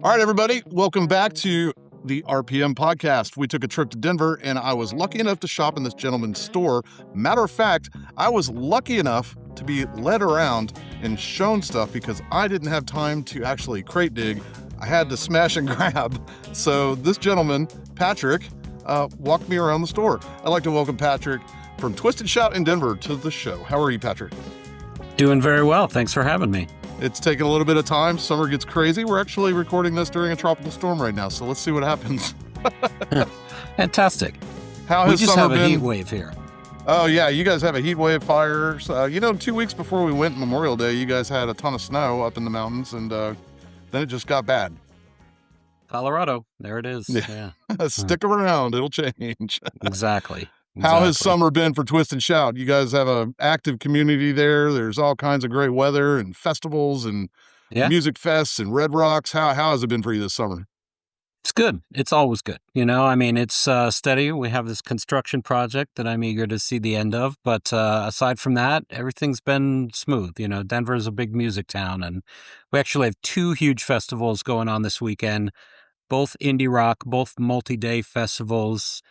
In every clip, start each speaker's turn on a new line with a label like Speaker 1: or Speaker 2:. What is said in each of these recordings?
Speaker 1: All right, everybody, welcome back to the RPM podcast. We took a trip to Denver, and I was lucky enough to shop in this gentleman's store. Matter of fact, I was lucky enough to be led around and shown stuff because I didn't have time to actually crate dig. I had to smash and grab. So this gentleman, Patrick, walked me around the store. I'd like to welcome Patrick from Twist and Shout in Denver to the show. How are you, Patrick?
Speaker 2: Doing very well. Thanks for having me.
Speaker 1: It's taken a little bit of time. Summer gets crazy. We're actually recording this during a tropical storm right now, so let's see what happens.
Speaker 2: Fantastic.
Speaker 1: How
Speaker 2: we
Speaker 1: has
Speaker 2: just
Speaker 1: summer
Speaker 2: have a
Speaker 1: been?
Speaker 2: heat wave here.
Speaker 1: Oh, yeah, you guys have a heat wave fires. 2 weeks before we went Memorial Day, you guys had a ton of snow up in the mountains, and then it just got bad.
Speaker 2: Colorado. There it is. Yeah.
Speaker 1: Stick around. It'll change.
Speaker 2: Exactly.
Speaker 1: How has summer been for Twist and Shout? You guys have an active community there. There's all kinds of great weather and festivals and music fests and Red Rocks. How has it been for you this summer?
Speaker 2: It's good. It's always good. It's steady. We have this construction project that I'm eager to see the end of. But aside from that, everything's been smooth. Denver is a big music town, and we actually have 2 huge festivals going on this weekend, both indie rock, both multi-day festivals.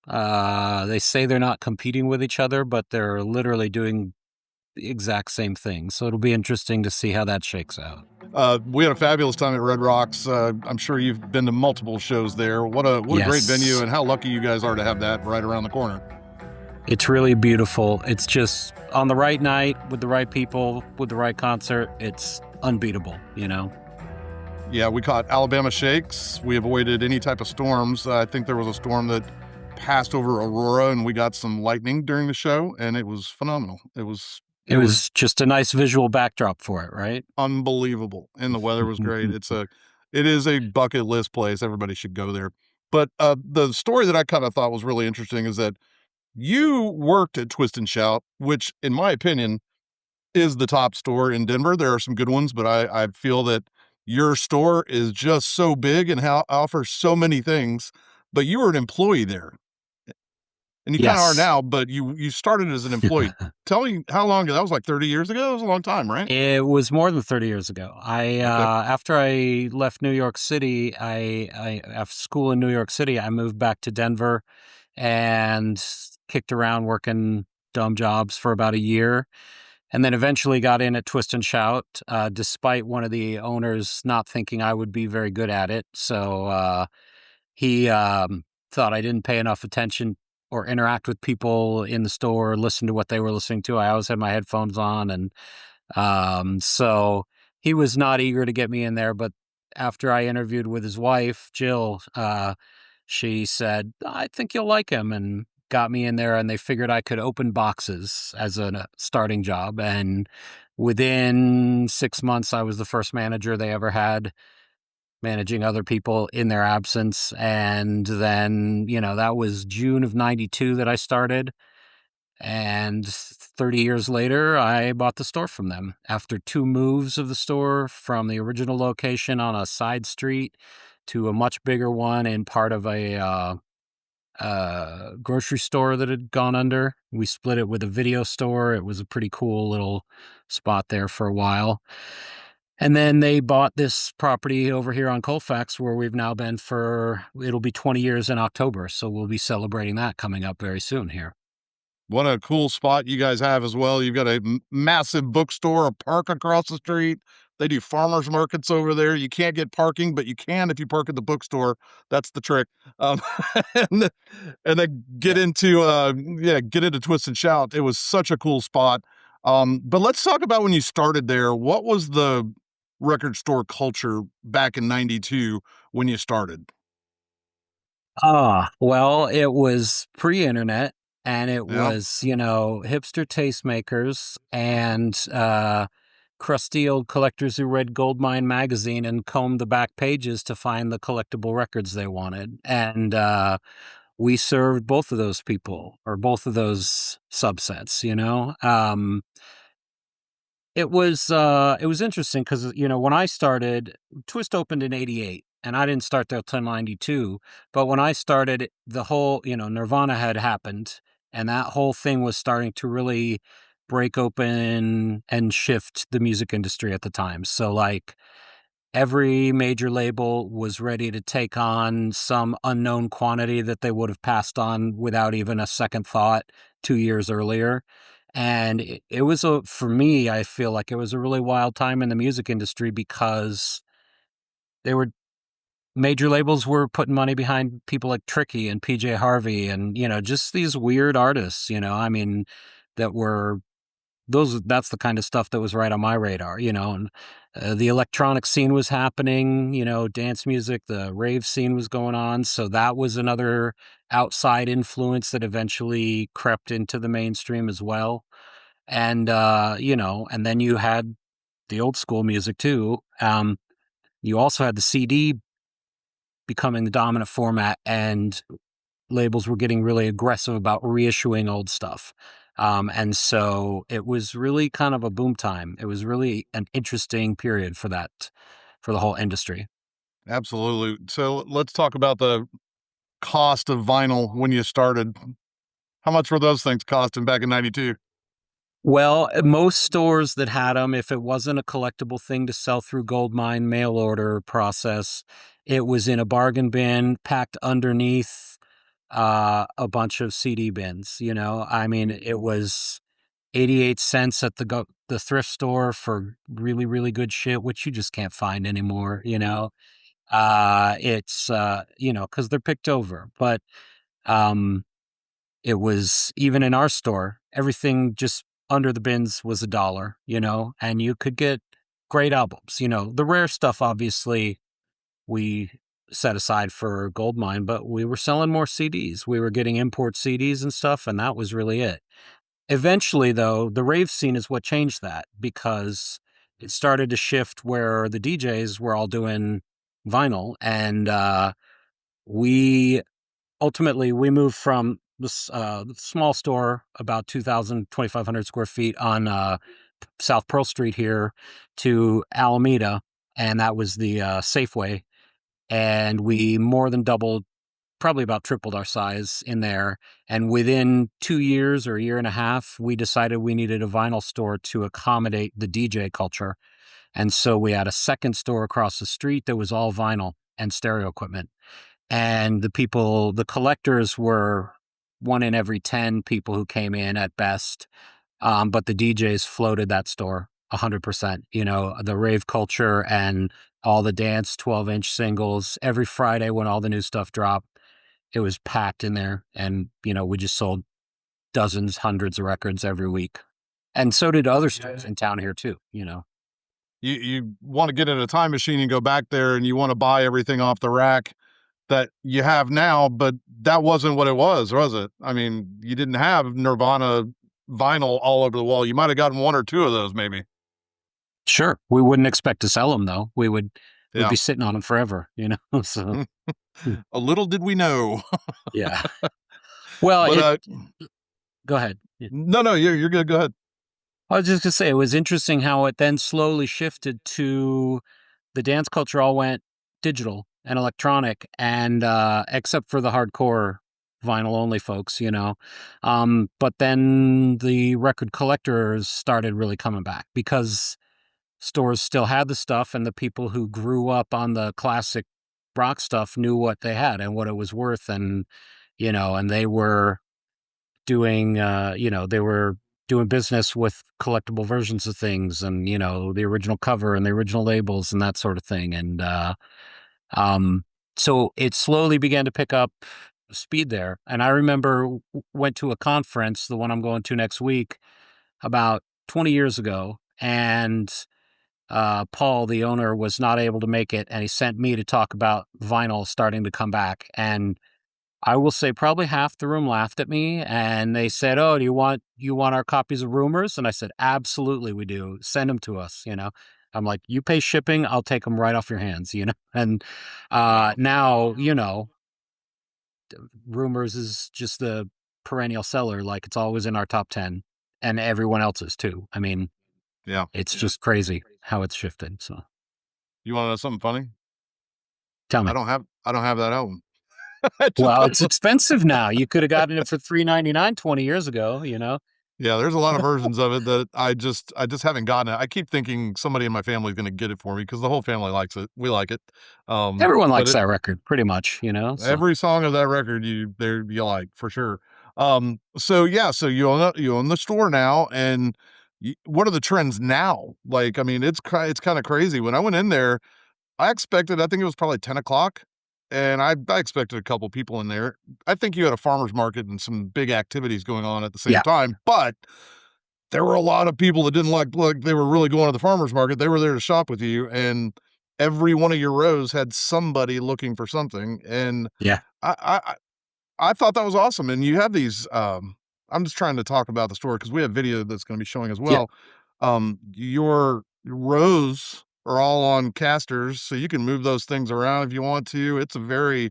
Speaker 2: They say they're not competing with each other, but they're literally doing the exact same thing. So it'll be interesting to see how that shakes out.
Speaker 1: We had a fabulous time at Red Rocks. I'm sure you've been to multiple shows there. What a great venue, and how lucky you guys are to have that right around the corner.
Speaker 2: It's really beautiful. It's just on the right night with the right people with the right concert. It's unbeatable,
Speaker 1: Yeah, we caught Alabama shakes. We avoided any type of storms. I think there was a storm that passed over Aurora, and we got some lightning during the show, and it was phenomenal. It was
Speaker 2: just a nice visual backdrop for it, right?
Speaker 1: Unbelievable, and the weather was great. It is a bucket list place. Everybody should go there. But the story that I kind of thought was really interesting is that you worked at Twist and Shout, which, in my opinion, is the top store in Denver. There are some good ones, but I feel that your store is just so big and offers so many things. But you were an employee there. And you kind of are now, but you started as an employee. Tell me how long ago. That was like 30 years ago. It was a long time, right?
Speaker 2: It was more than 30 years ago. After I left New York City, after school in New York City, I moved back to Denver and kicked around working dumb jobs for about a year. And then eventually got in at Twist and Shout, despite one of the owners not thinking I would be very good at it. So he thought I didn't pay enough attention or interact with people in the store, listen to what they were listening to. I always had my headphones on. And so he was not eager to get me in there. But after I interviewed with his wife, Jill, she said, I think you'll like him, and got me in there. And they figured I could open boxes as a starting job. And within 6 months, I was the first manager they ever had, managing other people in their absence. And then, that was June of 92 that I started. And 30 years later, I bought the store from them after 2 moves of the store from the original location on a side street to a much bigger one in part of a grocery store that had gone under. We split it with a video store. It was a pretty cool little spot there for a while. And then they bought this property over here on Colfax, where we've now been it'll be 20 years in October. So we'll be celebrating that coming up very soon here.
Speaker 1: What a cool spot you guys have as well. You've got a massive bookstore, a park across the street. They do farmers markets over there. You can't get parking, but you can if you park at the bookstore. That's the trick. And then get into Twist and Shout. It was such a cool spot. But let's talk about when you started there. What was the record store culture back in 92 when you started?
Speaker 2: Well, it was pre-internet, and it was, hipster tastemakers and crusty old collectors who read Goldmine magazine and combed the back pages to find the collectible records they wanted. And we served both of those people, or both of those subsets, It was interesting because, when I started, Twist opened in 88, and I didn't start there till 92. But when I started, the whole, Nirvana had happened, and that whole thing was starting to really break open and shift the music industry at the time. So, like, every major label was ready to take on some unknown quantity that they would have passed on without even a second thought 2 years earlier. And it was for me, I feel like it was a really wild time in the music industry because they were major labels were putting money behind people like Tricky and PJ Harvey and, just these weird artists, I mean, that were that's the kind of stuff that was right on my radar, and the electronic scene was happening, dance music, the rave scene was going on. So that was another outside influence that eventually crept into the mainstream as well. And, and then you had the old school music too. You also had the CD becoming the dominant format, and labels were getting really aggressive about reissuing old stuff. And so it was really kind of a boom time. It was really an interesting period for for the whole industry.
Speaker 1: Absolutely. So let's talk about the cost of vinyl when you started. How much were those things costing back in '92?
Speaker 2: Well, most stores that had them, if it wasn't a collectible thing to sell through Goldmine mail order process, it was in a bargain bin packed underneath a bunch of CD bins. I mean, it was 88 cents at the thrift store for really, really good shit, which you just can't find anymore, It's, because they're picked over. But um, it was even in our store, everything just under the bins was $1, and you could get great albums. The rare stuff, obviously, we set aside for Goldmine, but we were selling more CDs. We were getting import CDs and stuff, and that was really it. Eventually, though, the rave scene is what changed that because it started to shift where the DJs were all doing vinyl, and we ultimately we moved from this small store about 2,500 square feet on South Pearl Street here to Alameda, and that was the Safeway, and we more than doubled, probably about tripled our size in there. And within 2 years or a year and a half, we decided we needed a vinyl store to accommodate the DJ culture. And so we had a second store across the street that was all vinyl and stereo equipment. And the collectors were one in every 10 people who came in at best. But the DJs floated that store 100%. The rave culture and all the dance 12-inch singles every Friday when all the new stuff dropped, it was packed in there. And, we just sold dozens, hundreds of records every week. And so did other stores in town here too.
Speaker 1: You want to get in a time machine and go back there and you want to buy everything off the rack that you have now, but that wasn't what it was it? I mean, you didn't have Nirvana vinyl all over the wall. You might have gotten one or two of those, maybe.
Speaker 2: Sure. We wouldn't expect to sell them though. We'd
Speaker 1: Yeah.
Speaker 2: be sitting on them forever. So
Speaker 1: A little did we know.
Speaker 2: yeah. Well,
Speaker 1: But
Speaker 2: go ahead. Yeah.
Speaker 1: no, you're good. Go ahead.
Speaker 2: I was just gonna say it was interesting how it then slowly shifted to the dance culture all went digital and electronic, and except for the hardcore vinyl only folks. But then the record collectors started really coming back because stores still had the stuff, and the people who grew up on the classic rock stuff knew what they had and what it was worth, and and they were doing business with collectible versions of things, and the original cover and the original labels and that sort of thing. And um so it slowly began to pick up speed there. And I remember went to a conference, the one I'm going to next week, about 20 years ago, and Paul, the owner, was not able to make it, and he sent me to talk about vinyl starting to come back. And I will say probably half the room laughed at me, and they said, "Oh, do you want our copies of Rumors?" And I said, "Absolutely, we do. Send them to us." I'm like, "You pay shipping, I'll take them right off your hands." And now, Rumors is just the perennial seller. Like it's always in our top 10, and everyone else's too. I mean,
Speaker 1: Yeah.
Speaker 2: it's just crazy how it's shifted. So
Speaker 1: You want to know something funny?
Speaker 2: tell me.
Speaker 1: I don't have that album.
Speaker 2: Well, it's expensive now. You could have gotten it for $3.99 20 years ago.
Speaker 1: Yeah, there's a lot of versions of it that I just haven't gotten it. I keep thinking somebody in my family is gonna get it for me because the whole family likes it. We like it.
Speaker 2: Everyone
Speaker 1: But
Speaker 2: likes
Speaker 1: it
Speaker 2: that record pretty much, you know? So,
Speaker 1: every song of that record you like for sure. So yeah, so you own the store now, and what are the trends now? Like, I mean, it's kind of crazy. When I went in there, I think it was probably 10 o'clock, and I expected a couple people in there. I think you had a farmer's market and some big activities going on at the same
Speaker 2: yeah.
Speaker 1: time, but there were a lot of people that didn't like they were really going to the farmer's market. They were there to shop with you, and every one of your rows had somebody looking for something. And
Speaker 2: Yeah.
Speaker 1: I I thought that was awesome. And you have these. I'm just trying to talk about the store because we have video that's going to be showing as
Speaker 2: Yeah.
Speaker 1: well. Your rows are all on casters, so you can move those things around if you want to. It's a very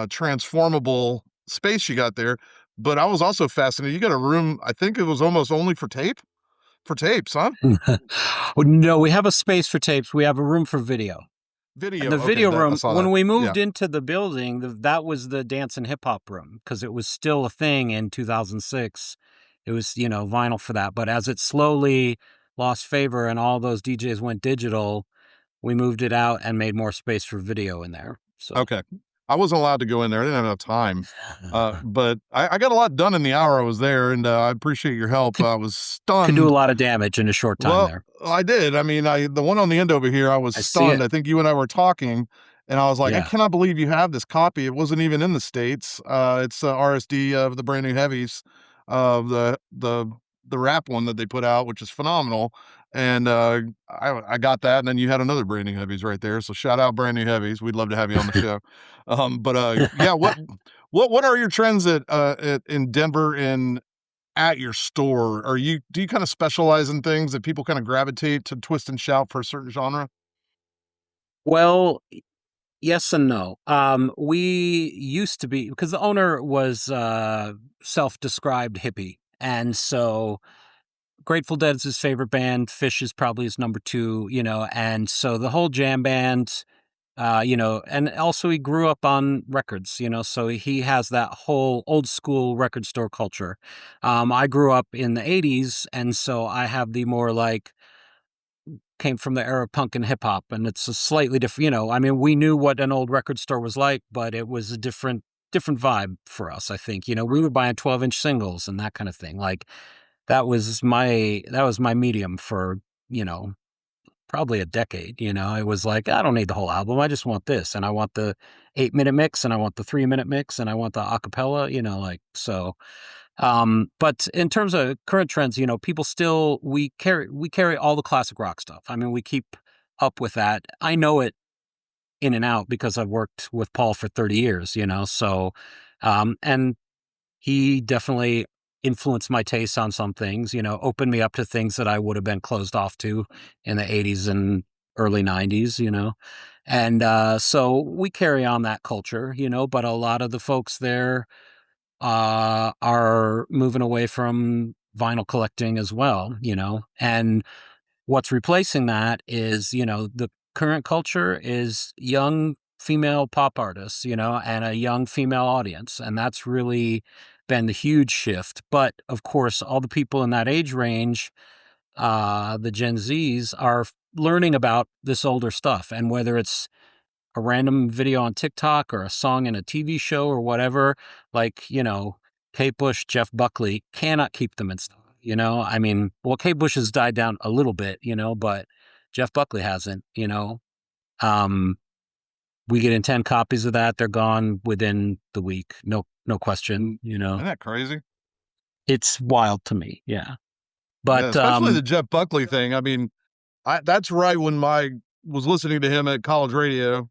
Speaker 1: transformable space you got there. But I was also fascinated. You got a room. I think it was almost only for tapes, huh?
Speaker 2: Well, no, we have a space for tapes. We have a room for video. And
Speaker 1: Video.
Speaker 2: the
Speaker 1: Okay,
Speaker 2: video
Speaker 1: that I
Speaker 2: room,
Speaker 1: saw
Speaker 2: when
Speaker 1: that.
Speaker 2: we
Speaker 1: Yeah.
Speaker 2: moved into the building, that was the dance and hip hop room because it was still a thing in 2006. It was, vinyl for that. But as it slowly lost favor and all those DJs went digital, we moved it out and made more space for video in there. So,
Speaker 1: Okay. I wasn't allowed to go in there. I didn't have enough time. But I got a lot done in the hour I was there, and I appreciate your help.
Speaker 2: could
Speaker 1: I was
Speaker 2: could do a
Speaker 1: stunned.
Speaker 2: lot of damage in a short time
Speaker 1: Well,
Speaker 2: there.
Speaker 1: I did. I mean, I the one on the end over here, I was
Speaker 2: I see
Speaker 1: stunned.
Speaker 2: it.
Speaker 1: I think you and I were talking, and I was like, "I
Speaker 2: Yeah.
Speaker 1: cannot believe you have this copy." It wasn't even in the States. It's RSD of the brand new Heavies, of the rap one that they put out, which is phenomenal. And I got that, and then you had another brand new Heavies right there. So shout out brand new Heavies. We'd love to have you on the show. But yeah, what are your trends in Denver and at your store? Do you kind of specialize in things that people kind of gravitate to twist and shout for a certain genre?
Speaker 2: Well, yes and no. We used to be because the owner was self-described hippie, and so Grateful Dead's his favorite band. Fish is probably his number two, and so the whole jam band, and also he grew up on records, so he has that whole old school record store culture. I grew up in the '80s, and so I have the more like came from the era of punk and hip hop, and it's a slightly different. I mean, we knew what an old record store was like, but it was a different vibe for us. I think we were buying 12-inch singles and that kind of thing. Like that was my medium for you know probably a decade. It was like I don't need the whole album. I just want this, and I want the 8-minute mix, and I want the 3-minute mix, and I want the acapella. Like so. But in terms of current trends, people still we carry all the classic rock stuff. I mean, we keep up with that. I know it in and out because I've worked with Paul for 30 years, so and he definitely influenced my taste on some things, opened me up to things that I would have been closed off to in the 80s and early 90s, And so we carry on that culture, but a lot of the folks there are moving away from vinyl collecting as well, and what's replacing that is, the current culture is young female pop artists, and a young female audience. And that's really been the huge shift. But of course, all the people in that age range, the Gen Zs, are learning about this older stuff. And whether it's a random video on TikTok or a song in a TV show or whatever, like, Kate Bush, Jeff Buckley cannot keep them in stock. I mean, well, Kate Bush has died down a little bit, but Jeff Buckley hasn't. Um, we get in 10 copies of that. They're gone within the week. No question.
Speaker 1: Isn't that crazy?
Speaker 2: It's wild to me. Yeah.
Speaker 1: Yeah,
Speaker 2: But,
Speaker 1: especially the Jeff Buckley thing. I mean, that's right when my was listening to him at college radio,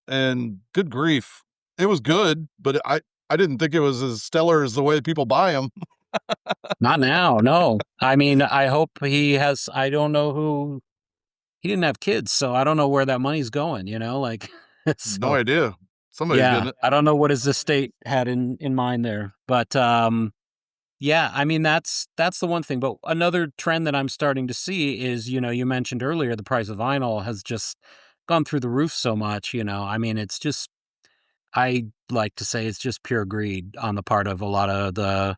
Speaker 1: and good grief, it was good, but I didn't think it was as stellar as the way people buy them.
Speaker 2: not now. No, I mean, I hope I don't know he didn't have kids, so I don't know where that money's going, like,
Speaker 1: No
Speaker 2: so
Speaker 1: idea. Somebody's
Speaker 2: yeah,
Speaker 1: getting it.
Speaker 2: I don't know what his estate had in mind there, but yeah, I mean that's the one thing. But another trend that I'm starting to see is, you mentioned earlier the price of vinyl has just gone through the roof so much. I mean, it's just I like to say it's just pure greed on the part of a lot of the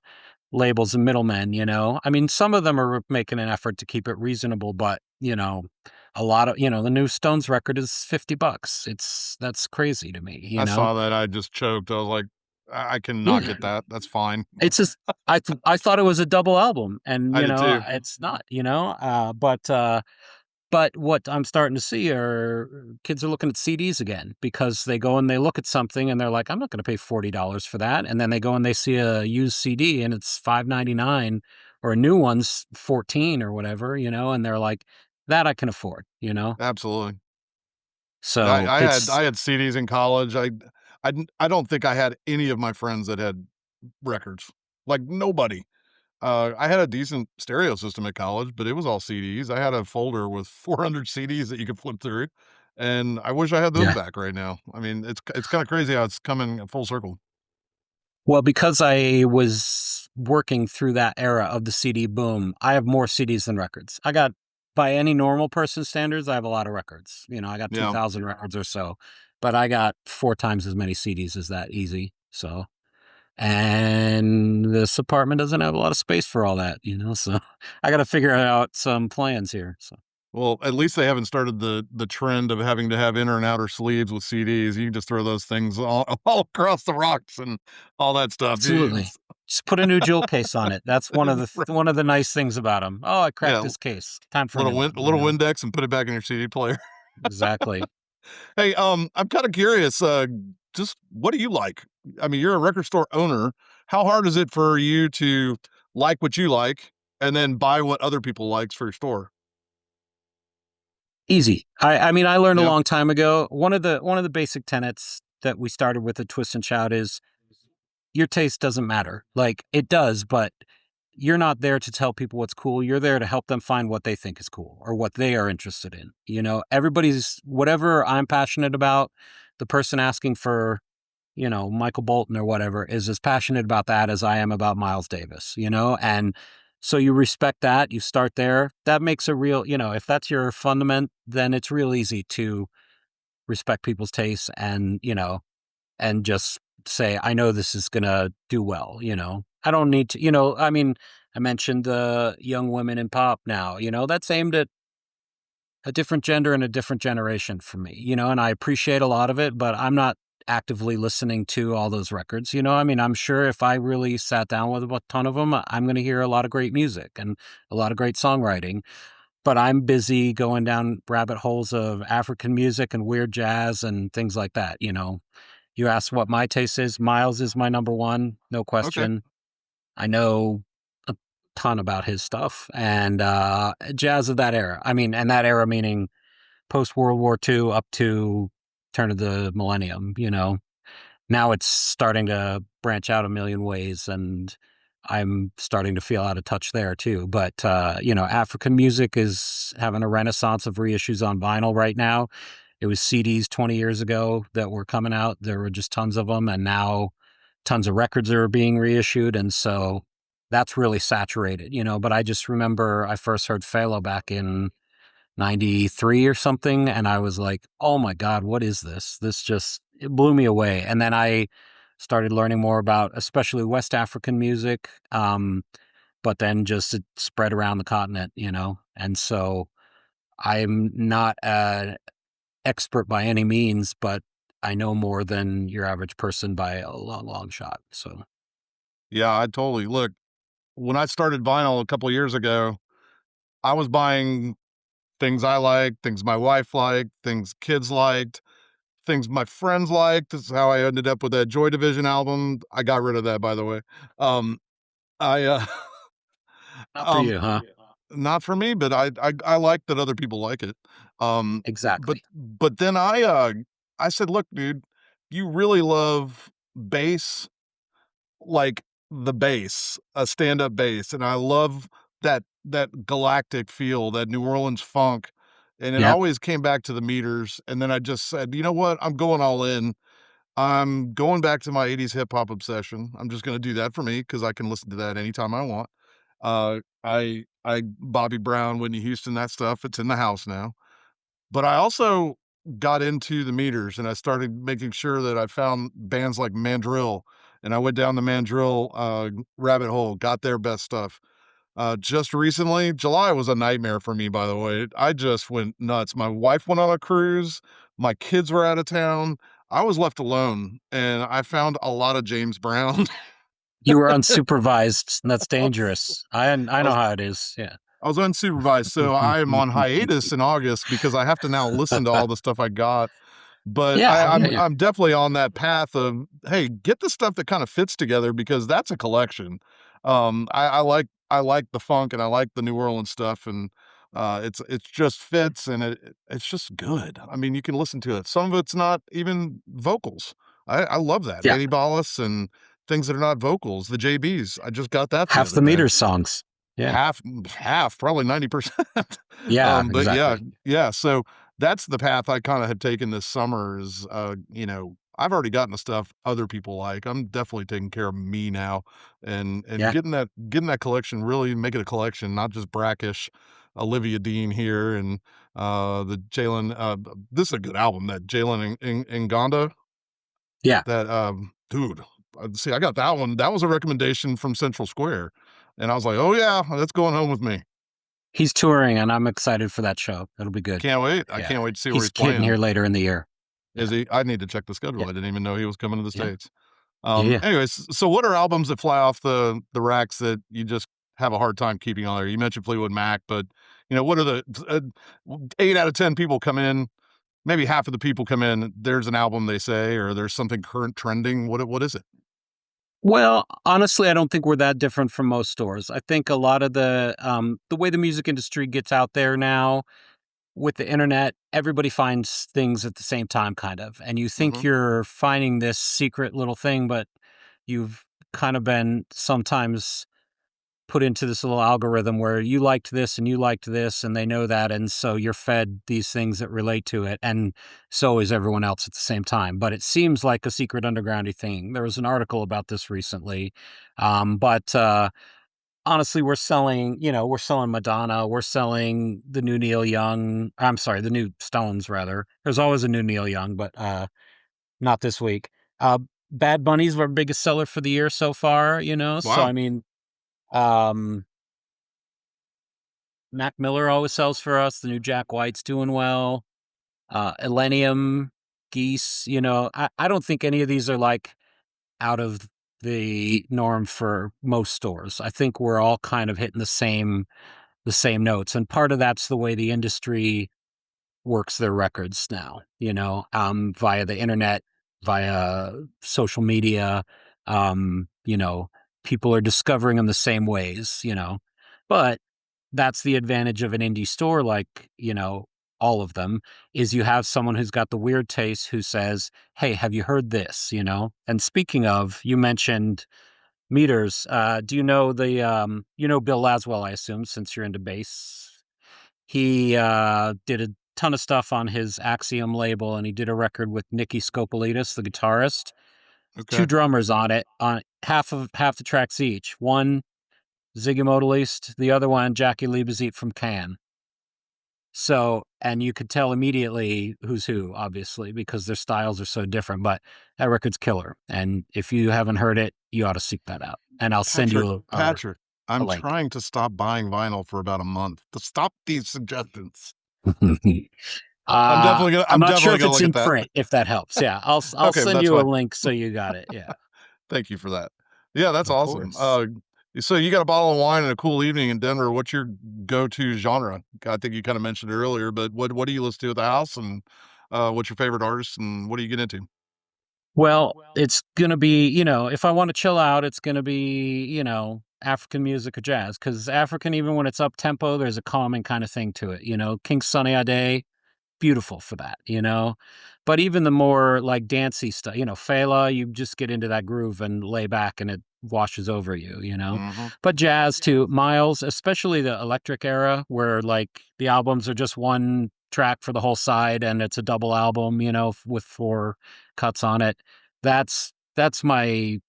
Speaker 2: labels and middlemen, you know? I mean, some of them are making an effort to keep it reasonable, but, you know, a lot of, the new Stones record is $50. That's crazy to me, you
Speaker 1: I
Speaker 2: know?
Speaker 1: saw that, I just choked, I was like, I cannot
Speaker 2: Yeah.
Speaker 1: get that, that's fine."
Speaker 2: It's just I thought it was a double album and,
Speaker 1: I did too.
Speaker 2: it's not, but what I'm starting to see are kids are looking at CDs again because they go and they look at something and they're like, "I'm not gonna pay $40 for that," and then they go and they see a used CD and it's $5.99 or a new one's 14 or whatever, and they're like, "That I can afford," you know?
Speaker 1: Absolutely. I
Speaker 2: So,
Speaker 1: I had
Speaker 2: it's
Speaker 1: I had CDs in college, I don't think I had any of my friends that had records, like, nobody. I had a decent stereo system at college, but it was all CDs. I had a folder with 400 CDs that you could flip through, and I wish I had those
Speaker 2: yeah.
Speaker 1: back right now. I mean, it's kinda crazy how it's coming full circle.
Speaker 2: Well, because I was working through that era of the CD boom, I have more CDs than records. I got by any normal person standards, I have a lot of records. I got
Speaker 1: Yeah.
Speaker 2: 2,000 records or so, but I got 4 times as many CDs as that easy. So, and this apartment doesn't have a lot of space for all that, so I got to figure out some plans here. So,
Speaker 1: Well, at least they haven't started the trend of having to have inner and outer sleeves with CDs. You can just throw those things all all across the rocks and all that stuff.
Speaker 2: absolutely. Just put a new jewel case on it. That's one of the nice things about them. Oh, I cracked
Speaker 1: Yeah,
Speaker 2: this case. Time for a new one,
Speaker 1: little Windex and put it back in your CD player.
Speaker 2: Exactly.
Speaker 1: Hey, I'm kinda curious, just what do you like? I mean, you're a record store owner. How hard is it for you to like what you like and then buy what other people likes for your store?
Speaker 2: Easy. I mean, I learned a
Speaker 1: Yeah,
Speaker 2: long time ago, one of the basic tenets that we started with at Twist and Shout is your taste doesn't matter. Like, it does, but you're not there to tell people what's cool. You're there to help them find what they think is cool or what they are interested in. Everybody's whatever I'm passionate about, the person asking for, Michael Bolton or whatever is as passionate about that as I am about Miles Davis, and so you respect that, you start there. That makes a real, if that's your fundament, then it's real easy to respect people's tastes and just say, I know this is going to do well. I don't need to, I mean, I mentioned the young women in pop now, that's aimed at a different gender and a different generation for me, and I appreciate a lot of it, but I'm not actively listening to all those records. I mean, I'm sure if I really sat down with a ton of them, I'm going to hear a lot of great music and a lot of great songwriting, but I'm busy going down rabbit holes of African music and weird jazz and things like that. You ask what my taste is. Miles is my number one, no
Speaker 1: okay.
Speaker 2: question. I know a ton about his stuff and jazz of that era. I mean, and that era meaning post World War II up to turn of the millennium. Now it's starting to branch out a million ways, and I'm starting to feel out of touch there too. But African music is having a renaissance of reissues on vinyl right now. It was CDs 20 years ago that were coming out. There were just tons of them, and now tons of records are being reissued, and so that's really saturated. But I just remember I first heard Phalo back in 93 or something, and I was like, "Oh my god, what is this?" This just it blew me away, and then I started learning more about especially West African music, but then just it spread around the continent, and so I'm not an expert by any means, but I know more than your average person by a long, long shot, so
Speaker 1: Yeah, I totally look, when I started vinyl a couple of years ago, I was buying things I liked, things my wife liked, things kids liked, things my friends liked. This is how I ended up with that Joy Division album. I got rid of that, by the way. Um, I,
Speaker 2: not for
Speaker 1: um,
Speaker 2: you, huh?
Speaker 1: not for me, but I like that other people like it. But
Speaker 2: Exactly.
Speaker 1: then I said, "Look, dude, you really love bass, like the bass, a stand-up bass, and I love that galactic feel, that New Orleans funk." And it
Speaker 2: Yep.
Speaker 1: always came back to the meters, and then I just said, "You know what? I'm going all in. I'm going back to my '80s hip hop obsession. I'm just gonna do that for me because I can listen to that anytime I want." I Bobby Brown, Whitney Houston, that stuff, it's in the house now. But I also got into the meters, and I started making sure that I found bands like Mandrill and I went down the Mandrill rabbit hole, got their best stuff. Just recently, July was a nightmare for me, by the way. I just went nuts. My wife went on a cruise, my kids were out of town. I was left alone, and I found a lot of James Brown.
Speaker 2: You were unsupervised, and that's
Speaker 1: I was,
Speaker 2: dangerous. I
Speaker 1: I
Speaker 2: know
Speaker 1: was
Speaker 2: how it is. Yeah.
Speaker 1: I was unsupervised, so I am on hiatus in August because I have to now listen to all the stuff I got. But
Speaker 2: Yeah,
Speaker 1: I,
Speaker 2: yeah,
Speaker 1: I'm
Speaker 2: yeah.
Speaker 1: I'm definitely on that path of, hey, get the stuff that kind of fits together because that's a collection. I like the funk and I like the New Orleans stuff, and it's just fits and it's just good. I mean, you can listen to it. Some of it's not even vocals. I love that
Speaker 2: Yeah.
Speaker 1: Eddie Ballas and things that are not vocals. The JBs. I just got that the
Speaker 2: Half
Speaker 1: other
Speaker 2: the
Speaker 1: day.
Speaker 2: meter songs. Yeah.
Speaker 1: Half, probably 90%.
Speaker 2: Yeah,
Speaker 1: But yeah,
Speaker 2: exactly.
Speaker 1: yeah, so that's the path I kinda have taken this summer is, I've already gotten the stuff other people like. I'm definitely taking care of me now and
Speaker 2: Yeah.
Speaker 1: getting that collection, really make it a collection, not just brackish Olivia Dean here and, the Jalen, this is a good album, that Jalen Ngonda,
Speaker 2: Yeah.
Speaker 1: that, dude, see, I got that one. That was a recommendation from Central Square, and I was like, "Oh, yeah, that's going home with me."
Speaker 2: He's touring, and I'm excited for that show. It'll be good.
Speaker 1: Can't wait. I
Speaker 2: Yeah.
Speaker 1: can't wait to see where
Speaker 2: He's
Speaker 1: he's
Speaker 2: hitting here
Speaker 1: playing.
Speaker 2: later in the year.
Speaker 1: Is
Speaker 2: Yeah.
Speaker 1: he? I need to check the schedule.
Speaker 2: Yeah.
Speaker 1: I didn't even know he was coming to the
Speaker 2: Yeah.
Speaker 1: States.
Speaker 2: Yeah. Yeah.
Speaker 1: Anyways, so what are albums that fly off the racks that you just have a hard time keeping on there? You mentioned Fleetwood Mac, but, what are the 8 out of 10 people come in, maybe half of the people come in, there's an album they say, or there's something current trending. What is it?
Speaker 2: Well, honestly, I don't think we're that different from most stores. I think a lot of the way the music industry gets out there now with the internet, everybody finds things at the same time, kind of. And you think
Speaker 1: Mhm.
Speaker 2: you're finding this secret little thing, but you've kind of been sometimes put into this little algorithm where you liked this and you liked this, and they know that. And so you're fed these things that relate to it. And so is everyone else at the same time. But it seems like a secret undergroundy thing. There was an article about this recently. But honestly, we're selling Madonna, we're selling the new Neil Young. I'm sorry, the new Stones, rather. There's always a new Neil Young, but not this week. Uh, Bad Bunny's our biggest seller for the year so far. So, I
Speaker 1: Wow.
Speaker 2: mean, um, Mac Miller always sells for us. The new Jack White's doing well. Elenium, Geese. I don't think any of these are like out of the norm for most stores. I think we're all kind of hitting the same notes. And part of that's the way the industry works their records now, via the internet, via social media. Um, you know, People are discovering them the same ways. But that's the advantage of an indie store like, all of them is you have someone who's got the weird taste who says, "Hey, have you heard this?" And speaking of, you mentioned meters. Do you know Bill Laswell, I assume, since you're into bass? He did a ton of stuff on his Axiom label, and he did a record with Nicky Scopolitis, the guitarist. Two
Speaker 1: Okay.
Speaker 2: drummers on it, on half the tracks each. One Ziggy Modalist, the other one Jackie Liebezeit from Cannes. So, and you could tell immediately who's who, obviously, because their styles are so different. But that record's killer, and if you haven't heard it, you ought to seek that out. And I'll send
Speaker 1: Patrick,
Speaker 2: you
Speaker 1: Patrick,
Speaker 2: a
Speaker 1: I'm
Speaker 2: link.
Speaker 1: trying to stop buying vinyl for about a month. To stop these suggestions.
Speaker 2: I'm
Speaker 1: I'm
Speaker 2: not sure
Speaker 1: definitely
Speaker 2: if
Speaker 1: gonna
Speaker 2: it's
Speaker 1: look
Speaker 2: in
Speaker 1: at that.
Speaker 2: print, if that helps. Yeah, I'll
Speaker 1: Okay,
Speaker 2: send
Speaker 1: that's
Speaker 2: you a
Speaker 1: fine.
Speaker 2: link so you got it. Yeah,
Speaker 1: Thank you for that. Yeah, that's
Speaker 2: of
Speaker 1: awesome.
Speaker 2: course.
Speaker 1: So you got a bottle of wine and a cool evening in Denver. What's your go-to genre? I think you kind of mentioned it earlier, but what do you listen to at the house, and what's your favorite artist, and what do you get into?
Speaker 2: Well, it's gonna be, if I want to chill out, it's gonna be, African music or jazz. Because African, even when it's up tempo, there's a calming kind of thing to it. King Sunny Ade, beautiful for that. But even the more like dancey stuff, Fela, you just get into that groove and lay back and it washes over you.
Speaker 1: Mhm.
Speaker 2: But jazz too, Miles, especially the electric era where like the albums are just one track for the whole side and it's a double album, with four cuts on it. That's my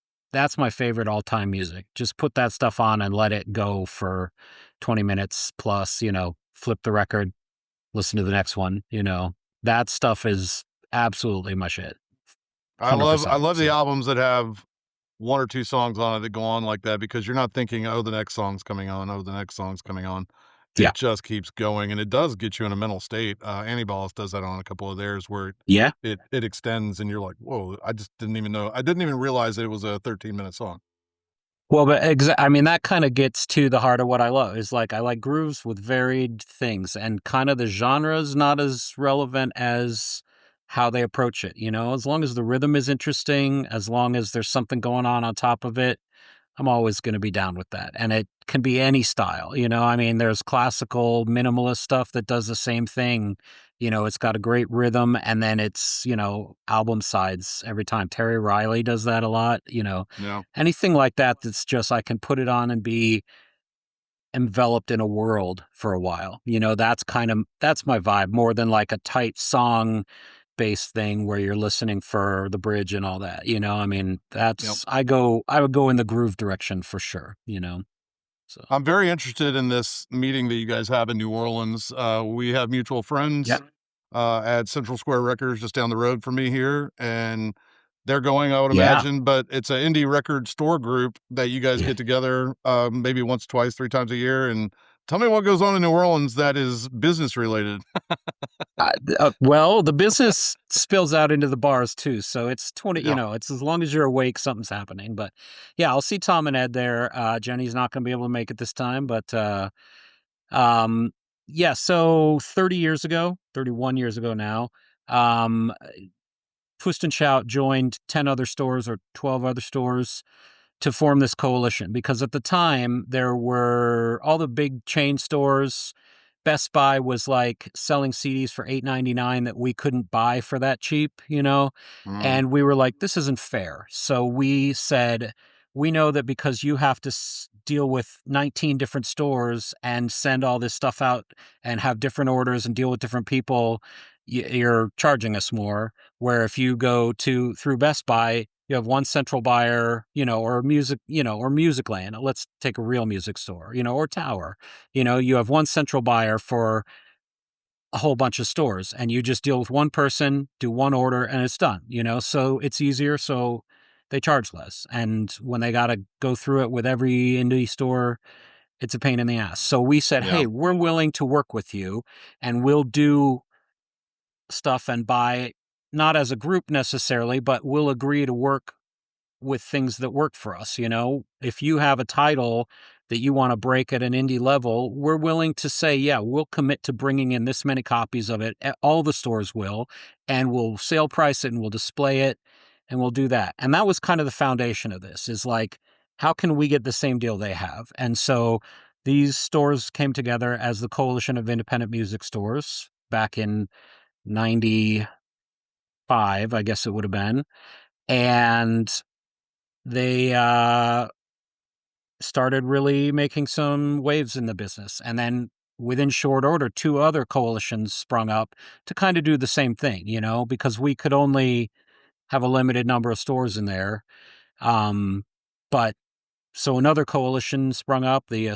Speaker 2: favorite all-time music. Just put that stuff on and let it go for 20 minutes plus, flip the record, listen to the next one. That stuff is absolutely my shit.
Speaker 1: I love
Speaker 2: 100%.
Speaker 1: the
Speaker 2: So,
Speaker 1: albums that have one or two songs on it that go on like that because you're not thinking, oh, the next song's coming on, oh, the next song's coming on.
Speaker 2: Yeah.
Speaker 1: It just keeps going, and it does get you in a mental state. Antiballs does that on a couple of theirs where
Speaker 2: Yeah.
Speaker 1: it extends, and you're like, whoa, I just didn't even know. I didn't even realize it was a 13-minute song.
Speaker 2: Well, but I mean, that kind of gets to the heart of what I love. Is like I like grooves with varied things, and kind of the genre is not as relevant as how they approach it. You know, as long as the rhythm is interesting, as long as there's something going on top of it, I'm always going to be down with that. And it can be any style, you know. I mean, there's classical minimalist stuff that does the same thing. You know, it's got a great rhythm and then it's, you know, album sides every time. Terry Riley does that a lot, you know.
Speaker 1: Yeah,
Speaker 2: Anything like that that's just I can put it on and be enveloped in a world for a while. You know, that's my vibe more than like a tight song based thing where you're listening for the bridge and all that, you know? I mean,
Speaker 1: yep.
Speaker 2: I would go in the groove direction for sure, you know? So,
Speaker 1: I'm very interested in this meeting that you guys have in New Orleans. We have mutual
Speaker 2: yeah.
Speaker 1: friends at Central Square Records just down the road from me here, and they're going, I would
Speaker 2: Yeah.
Speaker 1: imagine, but it's an indie record store group that you guys get together maybe once, twice, three times a year. And tell me what goes on in New Orleans that is business related.
Speaker 2: Well, the business spills out into the bars too. So it's 20, you
Speaker 1: Yeah,
Speaker 2: know, it's as long as you're awake, something's happening. But yeah, I'll see Tom and Ed there. Jenny's not going to be able to make it this time, but um, yeah, so 30 years ago, 31 years ago now, um, Twist and Shout joined 10 other stores or 12 other stores to form this coalition because at the time there were all the big chain stores. Best Buy was like selling CDs for $8.99 that we couldn't buy for that cheap, you know?
Speaker 1: mm,
Speaker 2: And we were like, this isn't fair. So we said, we know that because you have to deal with 19 different stores and send all this stuff out and have different orders and deal with different people, you're charging us more. Where if you go to through Best Buy, you have one central buyer, you know, or music, you know, or Music Land. Let's take a real music store, you know, or Tower. You know, you have one central buyer for a whole bunch of stores and you just deal with one person, do one order and it's done, you know? So it's easier. So they charge less. And when they got to go through it with every indie store, it's a pain in the ass. So we said,
Speaker 1: yeah,
Speaker 2: hey, we're willing to work with you and we'll do stuff and buy not as a group necessarily, but we'll agree to work with things that work for us. You know, if you have a title that you want to break at an indie level, we're willing to say, yeah, we'll commit to bringing in this many copies of it. All the stores will, and we'll sale price it and we'll display it and we'll do that. And that was kind of the foundation of this is like, how can we get the same deal they have? And so these stores came together as the Coalition of Independent Music Stores back in 95, I guess it would have been. And they started really making some waves in the business. And then within short order, two other coalitions sprung up to kind of do the same thing, you know, because we could only have a limited number of stores in there. Um, but so another coalition sprung up, the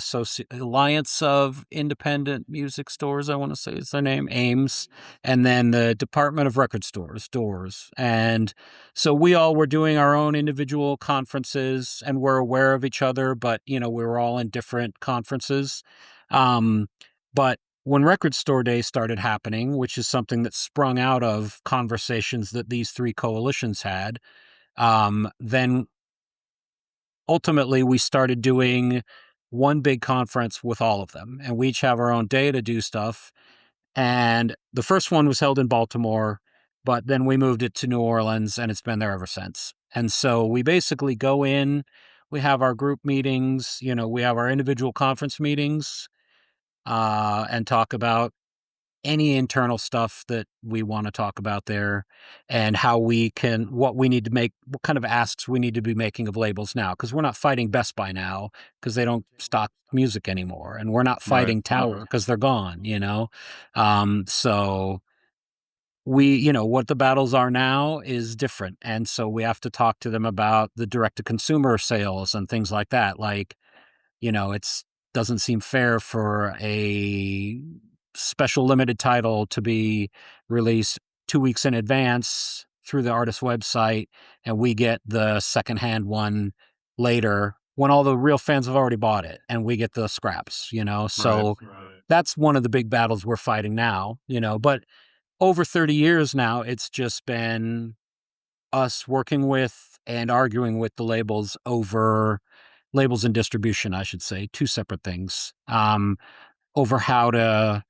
Speaker 2: Alliance of Independent Music Stores, I want to say is their name, AIMS, and then the Department of Record Stores, DOORS. And so we all were doing our own individual conferences and we're aware of each other, but, you know, we were all in different conferences. But when Record Store Day started happening, which is something that sprung out of conversations that these three coalitions had, then ultimately we started doing one big conference with all of them and we each have our own day to do stuff. And the first one was held in Baltimore, but then we moved it to New Orleans and it's been there ever since. And so we basically go in, we have our group meetings, you know, we have our individual conference meetings, and talk about any internal stuff that we want to talk about there and how we can what we need to make what kind of asks we need to be making of labels now because we're not fighting Best Buy now because they don't stock music anymore and we're not
Speaker 1: right.
Speaker 2: fighting Tower because they're gone, you know. So we, you know, what the battles are now is different and so we have to talk to them about the direct to consumer sales and things like that, like, you know, it's doesn't seem fair for a special limited title to be released 2 weeks in advance through the artist website, and we get the secondhand one later when all the real fans have already bought it, and we get the scraps, you know.
Speaker 1: Right.
Speaker 2: So that's one of the big battles we're fighting now, you know. But over 30 years now, it's just been us working with and arguing with the labels over labels and distribution, I should say, two separate things, over how to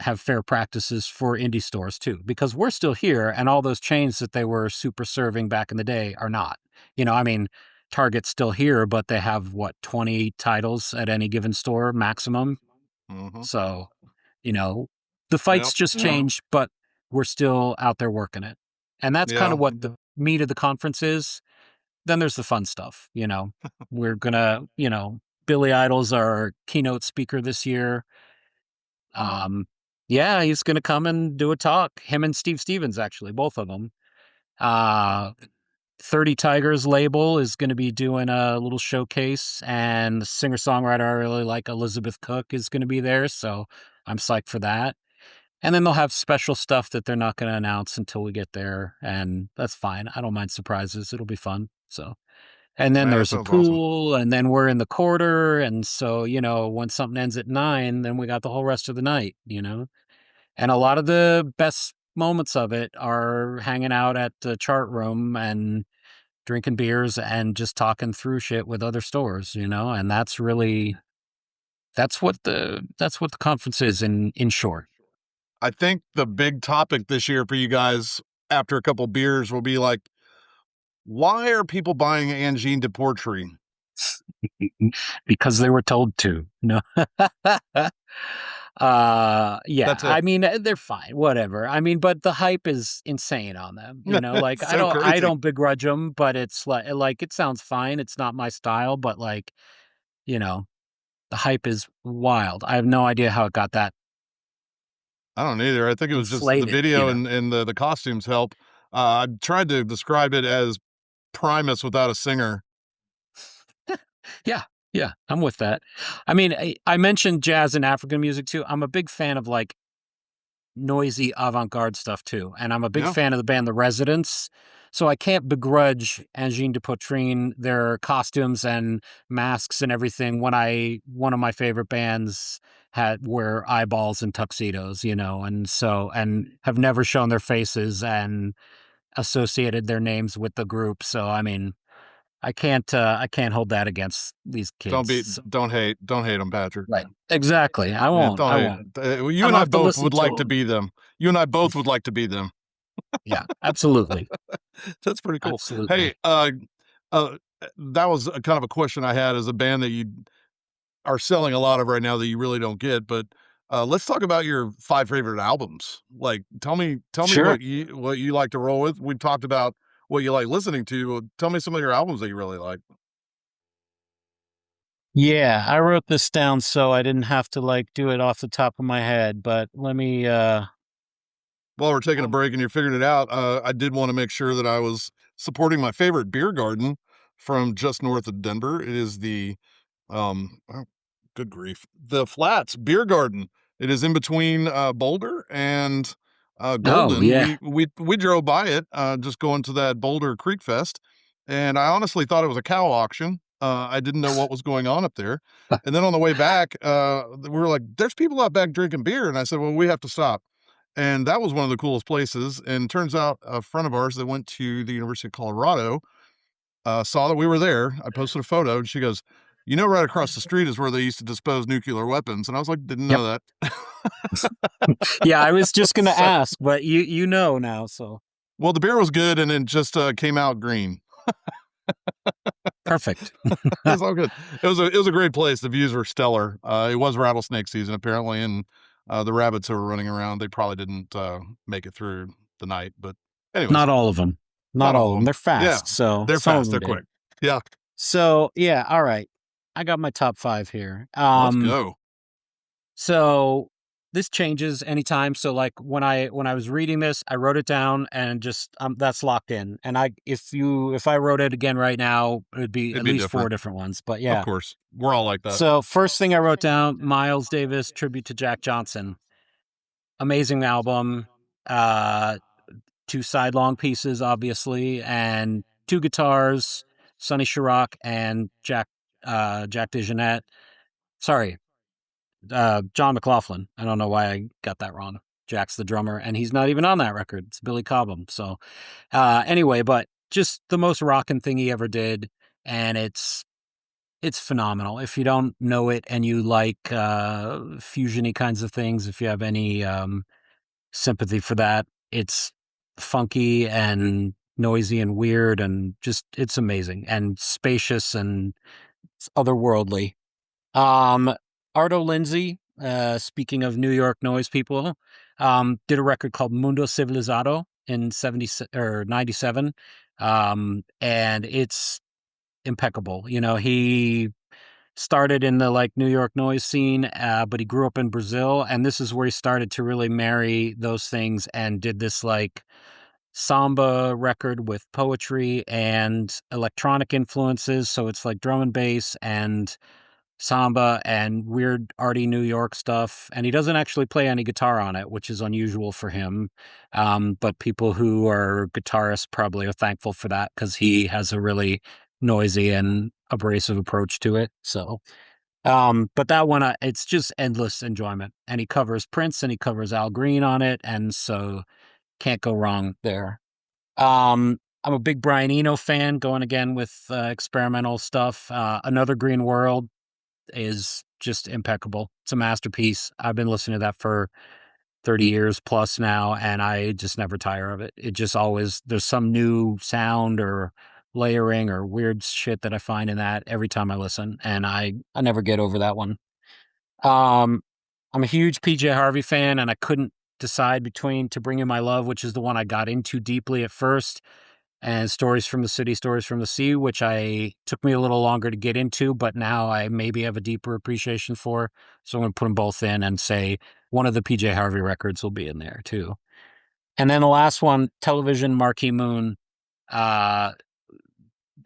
Speaker 2: have fair practices for indie stores too, because we're still here and all those chains that they were super serving back in the day are not. You know, I mean, Target's still here, but they have what, 20 titles at any given store maximum.
Speaker 1: Hmm.
Speaker 2: So, you know, the
Speaker 1: Yep.
Speaker 2: fights just change, but we're still out there working it. And that's kind
Speaker 1: Yeah.
Speaker 2: of what the meat of the conference is. Then there's the fun stuff, you know. We're gonna, you know, Billy Idol's our keynote speaker this year. Um, yeah, he's gonna come and do a talk. Him and Steve Stevens, actually, both of them. Uh, 30 Tigers label is going to be doing a little showcase, and the singer songwriter I really like, Elizabeth Cook, is going to be there. So I'm psyched for that. And then they'll have special stuff that they're not going to announce until we get there, and that's fine. I don't mind surprises. It'll be fun. So, and then
Speaker 1: Man, that
Speaker 2: there's a
Speaker 1: sounds awesome.
Speaker 2: pool, and then we're in the quarter, and so you know when something ends at 9, then we got the whole rest of the night. You know, and a lot of the best moments of it are hanging out at the chart room and drinking beers and just talking through shit with other stores, you know, and that's what the conference is in short.
Speaker 1: I think the big topic this year for you guys after a couple beers will be like, why are people buying Angine de Portree?
Speaker 2: Because they were told to. No. Yeah,
Speaker 1: That's it.
Speaker 2: I mean they're fine, whatever. I mean, but the hype is insane on them, you know, like
Speaker 1: It's so
Speaker 2: I
Speaker 1: crazy.
Speaker 2: don't begrudge them, but it's like it sounds fine. It's not my style, but like, you know, the hype is wild. I have no idea how it got that
Speaker 1: I don't either. I think it was just the
Speaker 2: inflated, you
Speaker 1: video
Speaker 2: know.
Speaker 1: and the costumes help. I tried to describe it as Primus without a singer.
Speaker 2: Yeah, yeah, I'm with that. I mean, I mentioned jazz and African music too. I'm a big fan of like noisy avant-garde stuff too, and I'm a big
Speaker 1: Yeah.
Speaker 2: fan of the band The Residents. So I can't begrudge Angine de Poitrine their costumes and masks and everything when I one of my favorite bands had wear eyeballs and tuxedos, you know, and so and have never shown their faces and associated their names with the group. So I mean, I can't hold that against these kids. So,
Speaker 1: Don't hate them, Patrick.
Speaker 2: right. Exactly. I
Speaker 1: Yeah,
Speaker 2: won't.
Speaker 1: don't
Speaker 2: I won't.
Speaker 1: hate. You
Speaker 2: I
Speaker 1: and
Speaker 2: don't
Speaker 1: I
Speaker 2: have to
Speaker 1: both
Speaker 2: listen
Speaker 1: would
Speaker 2: to
Speaker 1: like to
Speaker 2: them.
Speaker 1: be them. You and I both would like to be them.
Speaker 2: Yeah, absolutely.
Speaker 1: That's pretty cool.
Speaker 2: Absolutely.
Speaker 1: Hey, uh, that was a kind of a question I had as a band that you are selling a lot of right now that you really don't get, but let's talk about your 5 favorite albums. Like, tell me
Speaker 2: Sure.
Speaker 1: what you like to roll with. We've talked about what you like listening to. Tell me some of your albums that you really like.
Speaker 2: Yeah, I wrote this down so I didn't have to like do it off the top of my head, but let me
Speaker 1: While we're taking a break and you're figuring it out, I did want to make sure that I was supporting my favorite beer garden from just north of Denver. It is the oh, good grief, the Flats Beer Garden. It is in between Boulder and
Speaker 2: Oh,
Speaker 1: Golden.
Speaker 2: yeah.
Speaker 1: We drove by it, just going to that Boulder Creek Fest, and I honestly thought it was a cow auction. I didn't know what was going on up there. And then on the way back, we were like, "There's people out back drinking beer," and I said, "Well, we have to stop." And that was one of the coolest places. And turns out a friend of ours that went to the University of Colorado saw that we were there. I posted a photo and she goes, "You know, right across the street is where they used to dispose nuclear weapons." And I was like, "Didn't
Speaker 2: Yep.
Speaker 1: know that."
Speaker 2: Yeah, I was just gonna
Speaker 1: So,
Speaker 2: ask, but you know now, so
Speaker 1: well, the beer was good and it just came out green.
Speaker 2: perfect.
Speaker 1: It's all good. It was a great place. The views were stellar. It was rattlesnake season apparently, and the rabbits who were running around, they probably didn't make it through the night. But anyways,
Speaker 2: Not all of them. Not
Speaker 1: not
Speaker 2: all
Speaker 1: all
Speaker 2: of
Speaker 1: of
Speaker 2: them.
Speaker 1: them.
Speaker 2: They're
Speaker 1: Yeah,
Speaker 2: fast, so
Speaker 1: they're
Speaker 2: some of
Speaker 1: fast.
Speaker 2: them
Speaker 1: They're
Speaker 2: did.
Speaker 1: quick. Yeah,
Speaker 2: So, yeah, all right. I got my top 5 here.
Speaker 1: let's go.
Speaker 2: So this changes anytime. So like when I was reading this, I wrote it down and just that's locked in. And if I wrote it again right now, it would be
Speaker 1: It'd
Speaker 2: at
Speaker 1: be
Speaker 2: least 4
Speaker 1: different.
Speaker 2: different ones. But
Speaker 1: Of
Speaker 2: yeah.
Speaker 1: course, we're all like that.
Speaker 2: So first thing I wrote down, Miles Davis tribute to Jack Johnson. Amazing album. Uh two sidelong pieces, obviously, and two guitars, Sonny Chirac and Jack DeJohnette. Sorry, John McLaughlin. I don't know why I got that wrong. Jack's the drummer, and he's not even on that record. It's Billy Cobham. So anyway, but just the most rockin' thing he ever did, and it's phenomenal. If you don't know it and you like fusiony kinds of things, if you have any sympathy for that, it's funky and noisy and weird and just it's amazing and spacious and it's otherworldly. Um, Arto Lindsay, speaking of New York noise people, did a record called Mundo Civilizado in 70 or 97. And it's impeccable. You know, he started in the like New York noise scene, but he grew up in Brazil, and this is where he started to really marry those things and did this like samba record with poetry and electronic influences. So it's like drum and bass and samba and weird arty New York stuff. And he doesn't actually play any guitar on it, which is unusual for him. But people who are guitarists probably are thankful for that because he has a really noisy and abrasive approach to it. So, but that one, it's just endless enjoyment. And he covers Prince and he covers Al Green on it. And so can't go wrong there. I'm a big Brian Eno fan, going again with experimental stuff. Another Green World is just impeccable. It's a masterpiece. I've been listening to that for 30 years plus now, and I just never tire of it. It just always, there's some new sound or layering or weird shit that I find in that every time I listen, and I never get over that one. Um, I'm a huge PJ Harvey fan, and I couldn't decide between To Bring You My Love, which is the one I got into deeply at first, and Stories from the City, Stories from the Sea, which I took me a little longer to get into, but now I maybe have a deeper appreciation for. So I'm going to put them both in and say one of the PJ Harvey records will be in there too. And then the last one, Television Marquee Moon. Uh,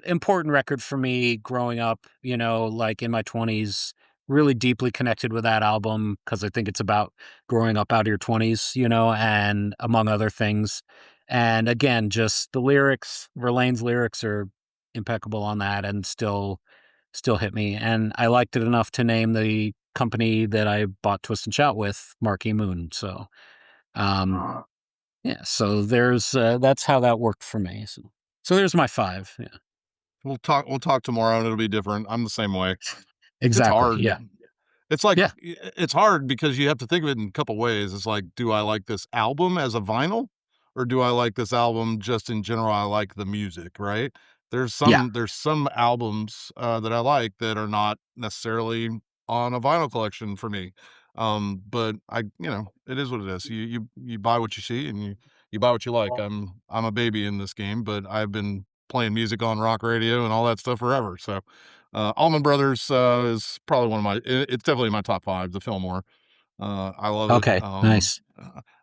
Speaker 2: Important record for me growing up, you know, like in my 20s, really deeply connected with that album because I think it's about growing up out of your 20s, you know, and among other things. And again, just the lyrics, Verlaine's lyrics are impeccable on that and still hit me. And I liked it enough to name the company that I bought Twist and Shout with Marquee Moon. So, um, yeah, so there's that's how that worked for me. So there's my five. Yeah.
Speaker 1: We'll talk tomorrow and it'll be different. I'm the same way. It's
Speaker 2: Exactly.
Speaker 1: hard.
Speaker 2: Yeah.
Speaker 1: It's like
Speaker 2: Yeah.
Speaker 1: it's hard because you have to think of it in a couple ways. It's like, do I like this album as a vinyl, or do I like this album just in general? I like the music, right?
Speaker 2: Yeah.
Speaker 1: There's some albums that I like that are not necessarily on a vinyl collection for me. But it is what it is. You buy what you see and you buy what you like. I'm a baby in this game, but I've been playing music on rock radio and all that stuff forever. So Allman Brothers is probably it's definitely my top five. The Fillmore, I love it.
Speaker 2: Okay. Nice.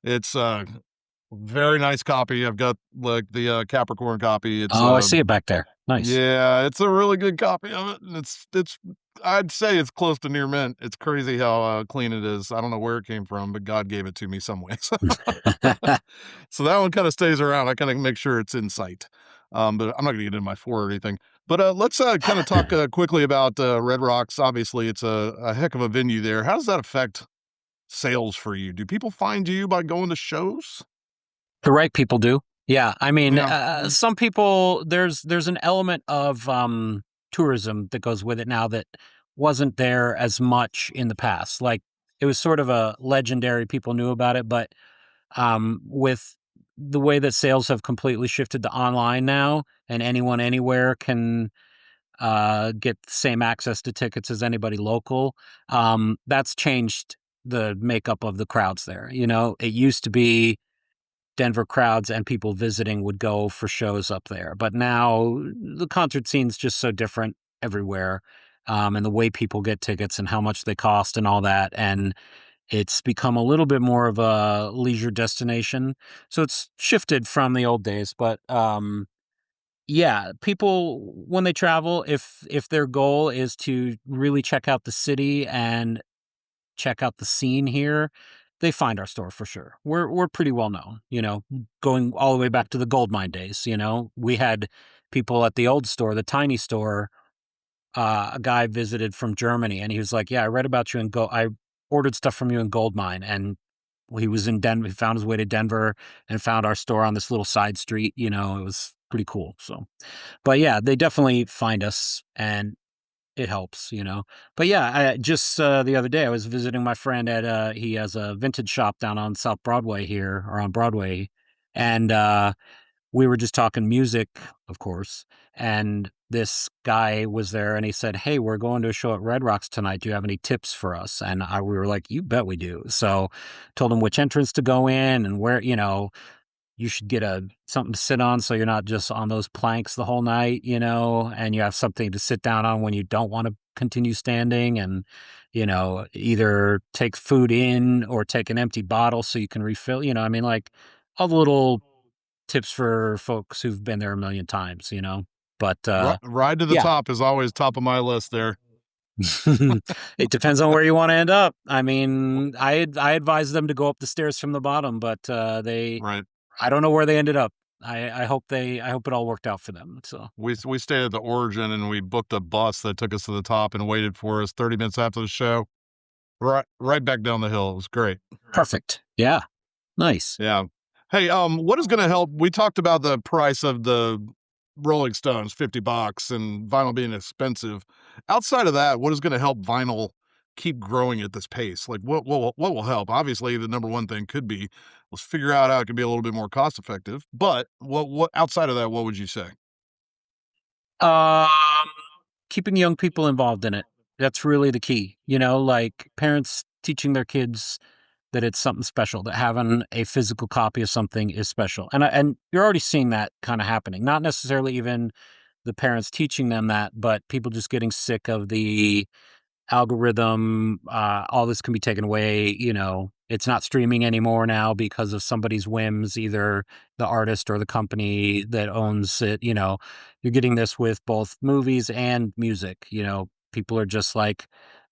Speaker 1: It's a very nice copy. I've got like the Capricorn copy. It's
Speaker 2: Oh, I see it back there. Nice.
Speaker 1: yeah, it's a really good copy of it. And it's I'd say it's close to near mint. It's crazy how clean it is. I don't know where it came from, but God gave it to me some way. So that one kind of stays around. I kind of make sure it's in sight. But I'm not going to get into my four or anything. But let's kind of talk quickly about Red Rocks. Obviously, it's a heck of a venue there. How does that affect sales for you? Do people find you by going to shows?
Speaker 2: The right people do. Yeah. I mean,
Speaker 1: Yeah.
Speaker 2: some people, there's an element of tourism that goes with it now that wasn't there as much in the past. Like it was sort of a legendary, people knew about it, but with the way that sales have completely shifted to online now and anyone anywhere can get the same access to tickets as anybody local. That's changed the makeup of the crowds there. You know, it used to be Denver crowds and people visiting would go for shows up there, but now the concert scene's just so different everywhere. And the way people get tickets and how much they cost and all that. And it's become a little bit more of a leisure destination. So it's shifted from the old days, but yeah, people when they travel, if their goal is to really check out the city and check out the scene here, they find our store for sure. We're pretty well known, going all the way back to the gold mine days. We had people at the old store, the tiny store. A guy visited from Germany, and he was like, "Yeah, I read about you in gold. I ordered stuff from you in gold mine." And he was in Denver. He found his way to Denver and found our store on this little side street. It was pretty cool. So, but yeah, they definitely find us, and it helps. But yeah, just the other day I was visiting my friend at he has a vintage shop down on South Broadway here, or on Broadway, and we were just talking music, of course, and this guy was there and he said, "Hey, we're going to a show at Red Rocks tonight. Do you have any tips for us?" And we were like, "You bet we do." So told him which entrance to go in and where, you should get something to sit on so you're not just on those planks the whole night, and you have something to sit down on when you don't want to continue standing, and either take food in or take an empty bottle so you can refill, I mean, like, all the little tips for folks who've been there a million times, but
Speaker 1: Ride to the
Speaker 2: yeah.
Speaker 1: top is always top of my list there.
Speaker 2: It depends on where you want to end up. I mean, I advise them to go up the stairs from the bottom, but they
Speaker 1: Right.
Speaker 2: I don't know where they ended up. I hope it all worked out for them. So
Speaker 1: We stayed at the Origin and we booked a bus that took us to the top and waited for us 30 minutes after the show. Right back down the hill. It was great.
Speaker 2: perfect. Yeah. Nice.
Speaker 1: Yeah. Hey, what is gonna help? We talked about the price of the Rolling Stones, $50 and vinyl being expensive. Outside of that, what is gonna help vinyl keep growing at this pace? Like what will help? Obviously, the number one thing could be let's figure out how it can be a little bit more cost effective. But what outside of that, what would you say?
Speaker 2: Um, Keeping young people involved in it. That's really the key. Like parents teaching their kids that it's something special, that having a physical copy of something is special. And you're already seeing that kind of happening. Not necessarily even the parents teaching them that, but people just getting sick of the algorithm. All this can be taken away. It's not streaming anymore now because of somebody's whims, either the artist or the company that owns it. You're getting this with both movies and music. People are just like,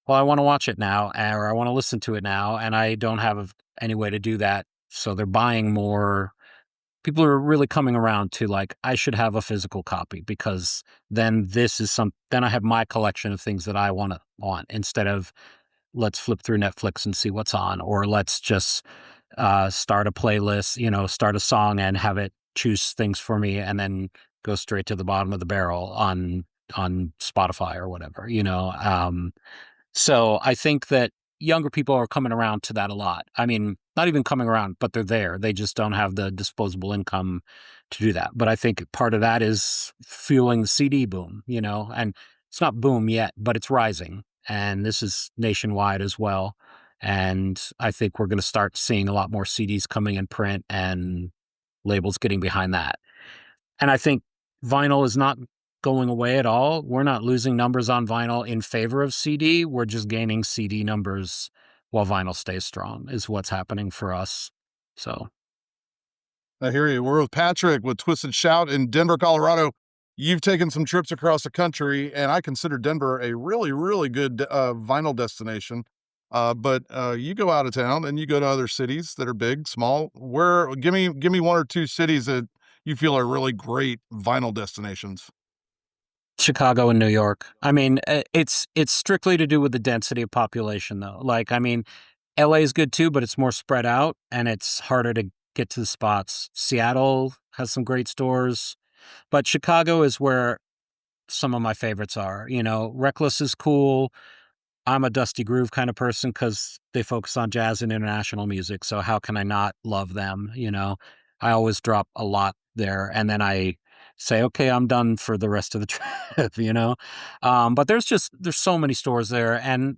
Speaker 2: well, I want to watch it now, or I want to listen to it now, and I don't have any way to do that. So they're buying more. People are really coming around to, like, I should have a physical copy because then I have my collection of things that I want, instead of let's flip through Netflix and see what's on, or let's just start a playlist, start a song and have it choose things for me and then go straight to the bottom of the barrel on Spotify or whatever. So I think that younger people are coming around to that a lot. I mean, not even coming around, but they're there. They just don't have the disposable income to do that. But I think part of that is fueling the CD boom, and it's not boom yet, but it's rising. And this is nationwide as well. And I think we're going to start seeing a lot more CDs coming in print and labels getting behind that. And I think vinyl is not going away at all. We're not losing numbers on vinyl in favor of CD. We're just gaining CD numbers while vinyl stays strong, is what's happening for us. So,
Speaker 1: I hear you. We're with Patrick with Twist and Shout in Denver, Colorado. You've taken some trips across the country, and I consider Denver a really, really good vinyl destination. But you go out of town and you go to other cities that are big, small. Where give me one or two cities that you feel are really great vinyl destinations.
Speaker 2: Chicago and New York. I mean, it's strictly to do with the density of population, though. Like, I mean, LA is good too, but it's more spread out and it's harder to get to the spots. Seattle has some great stores, but Chicago is where some of my favorites are. Reckless is cool. I'm a Dusty Groove kind of person because they focus on jazz and international music. So how can I not love them? I always drop a lot there, and then I say, okay, I'm done for the rest of the trip. But there's so many stores there, and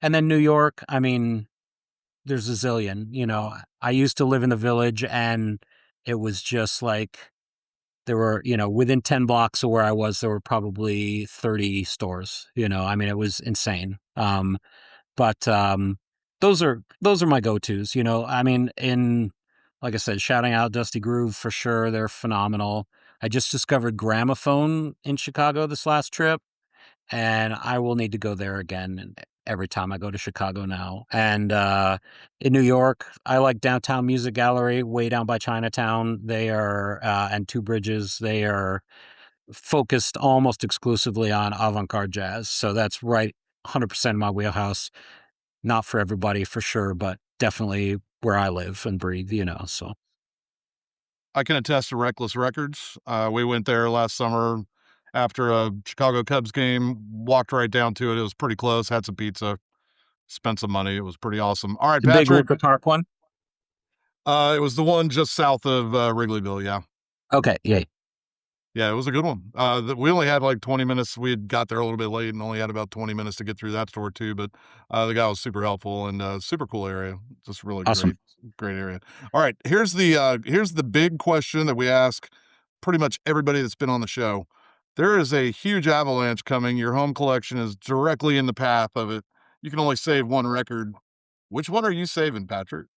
Speaker 2: then New York. I mean, there's a zillion. I used to live in the Village, and it was just like there were, within 10 blocks of where I was, there were probably 30 stores. I mean, it was insane. But those are my go-tos. I mean, like I said, shouting out Dusty Groove for sure. They're phenomenal. I just discovered Gramophone in Chicago this last trip, and I will need to go there again. And every time I go to Chicago now. And in New York, I like Downtown Music Gallery, way down by Chinatown. They are, and Two Bridges, they are focused almost exclusively on avant-garde jazz. So that's right 100% my wheelhouse. Not for everybody, for sure, but definitely where I live and breathe, so.
Speaker 1: I can attest to Reckless Records. We went there last summer after a Chicago Cubs game, walked right down to it. It was pretty close, had some pizza, spent some money. It was pretty awesome. All right,
Speaker 2: The big
Speaker 1: Patrick.
Speaker 2: Wicker Park one?
Speaker 1: It was the one just south of Wrigleyville, yeah.
Speaker 2: Okay, yay.
Speaker 1: Yeah, it was a good one. We only had like 20 minutes. We had got there a little bit late and only had about 20 minutes to get through that store too. But the guy was super helpful and super cool area. Just really
Speaker 2: Awesome.
Speaker 1: great area. All right, here's the big question that we ask pretty much everybody that's been on the show. There is a huge avalanche coming. Your home collection is directly in the path of it. You can only save one record. Which one are you saving, Patrick?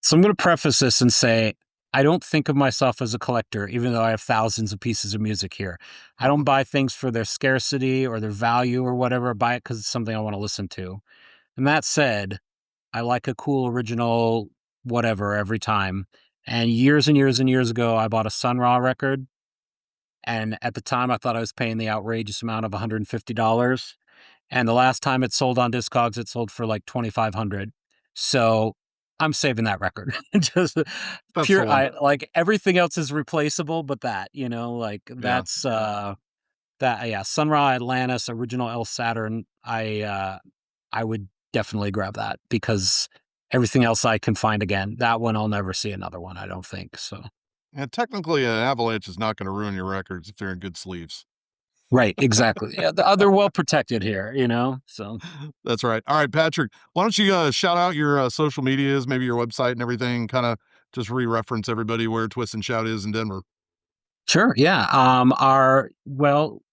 Speaker 2: So I'm going to preface this and say, I don't think of myself as a collector, even though I have thousands of pieces of music here. I don't buy things for their scarcity or their value or whatever. I buy it because it's something I want to listen to. And that said, I like a cool original whatever every time. And years and years and years ago, I bought a Sun Ra record. And at the time, I thought I was paying the outrageous amount of $150. And the last time it sold on Discogs, it sold for like $2,500. So I'm saving that record. Just
Speaker 1: That's
Speaker 2: pure.
Speaker 1: the one.
Speaker 2: Like everything else is replaceable, but that, like
Speaker 1: Yeah.
Speaker 2: that's yeah. Sun Ra, Atlantis, original El Saturn. I would definitely grab that because everything else I can find again. That one I'll never see another one. I don't think so.
Speaker 1: And technically, an avalanche is not going to ruin your records if they're in good sleeves.
Speaker 2: Right, exactly. Yeah, they're well protected here, so.
Speaker 1: That's right. All right, Patrick, why don't you shout out your social medias, maybe your website and everything, kind of just re-reference everybody where Twist and Shout is in Denver.
Speaker 2: Sure, yeah.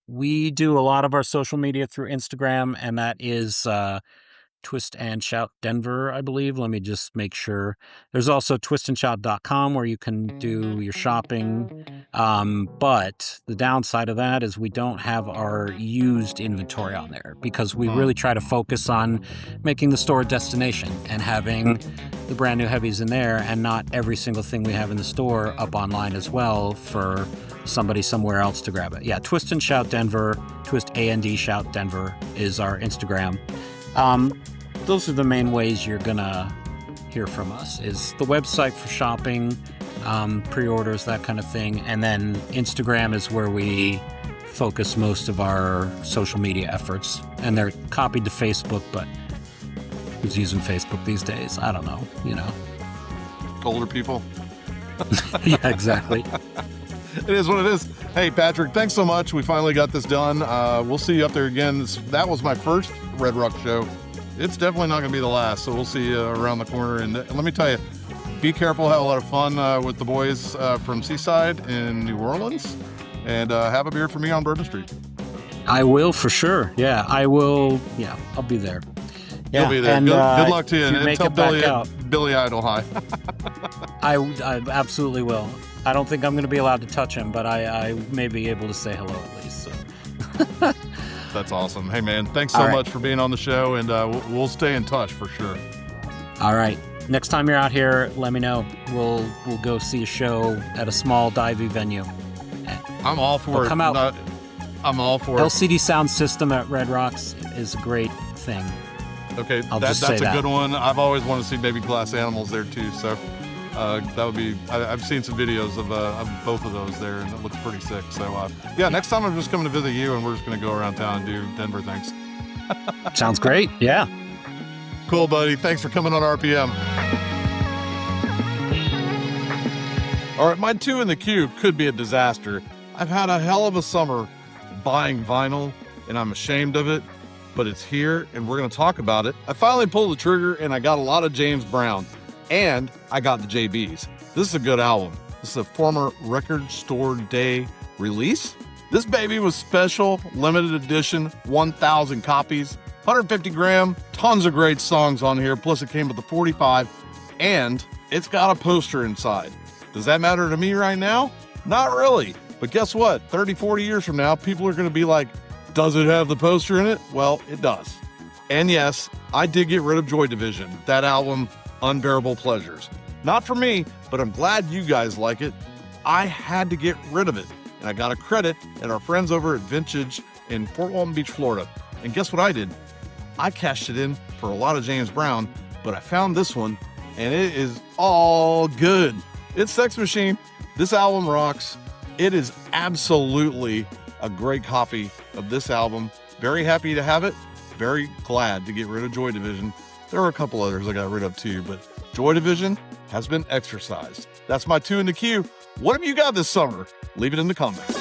Speaker 2: We do a lot of our social media through Instagram, and that is Twist and Shout Denver, I believe. Let me just make sure. There's also twistandshout.com where you can do your shopping. But the downside of that is we don't have our used inventory on there because we really try to focus on making the store a destination and having the brand new heavies in there and not every single thing we have in the store up online as well for somebody somewhere else to grab it. Yeah, Twist and Shout Denver, Twist A&D Shout Denver is our Instagram. Those are the main ways you're gonna hear from us, is the website for shopping, pre-orders, that kind of thing. And then Instagram is where we focus most of our social media efforts. And they're copied to Facebook, but who's using Facebook these days? I don't know,
Speaker 1: Older people.
Speaker 2: Yeah, exactly.
Speaker 1: It is what it is. Hey, Patrick, thanks so much. We finally got this done. We'll see you up there again. That was my first Red Rock show. It's definitely not going to be the last, so we'll see you around the corner. And let me tell you, be careful, have a lot of fun with the boys from Seaside in New Orleans, and have a beer for me on Bourbon Street.
Speaker 2: I will, for sure. Yeah, I will. Yeah, I'll be there. Yeah,
Speaker 1: you'll be there.
Speaker 2: And,
Speaker 1: good luck to you. And tell Billy Idol hi.
Speaker 2: I absolutely will. I don't think I'm going to be allowed to touch him, but I may be able to say hello at least. So.
Speaker 1: That's awesome. Hey, man, thanks so much for being on the show, and we'll stay in touch for sure.
Speaker 2: All right. Next time you're out here, let me know. We'll go see a show at a small divey venue.
Speaker 1: I'm all for it.
Speaker 2: Come out.
Speaker 1: I'm all for it.
Speaker 2: LCD Sound System at Red Rocks is a great thing.
Speaker 1: Okay,
Speaker 2: that's
Speaker 1: a good one. I've always wanted to see Baby Glass Animals there too, so that would be. I've seen some videos of both of those there, and it looks pretty sick. So yeah, next time I'm just coming to visit you, and we're just going to go around town and do Denver things.
Speaker 2: Sounds great. Yeah.
Speaker 1: Cool, buddy. Thanks for coming on RPM. All right, my 2 in the queue could be a disaster. I've had a hell of a summer buying vinyl, and I'm ashamed of it, but it's here, and we're going to talk about it. I finally pulled the trigger, and I got a lot of James Brown, and I got the JBs. This is a good album. This is a former Record Store Day release. This baby was special, limited edition, 1,000 copies, 150 gram, tons of great songs on here, plus it came with the 45, and it's got a poster inside. Does that matter to me right now? Not really. But guess what? 30, 40 years from now, people are going to be like, does it have the poster in it? Well, it does. And yes, I did get rid of Joy Division, that album, Unbearable Pleasures. Not for me, but I'm glad you guys like it. I had to get rid of it, and I got a credit at our friends over at Vintage in Fort Walton Beach, Florida. And guess what I did? I cashed it in for a lot of James Brown, but I found this one, and it is all good. It's Sex Machine. This album rocks. It is absolutely a great copy of this album. Very happy to have it. Very glad to get rid of Joy Division. There are a couple others I got rid of too, but Joy Division has been exercised. That's my 2 in the queue. What have you got this summer? Leave it in the comments.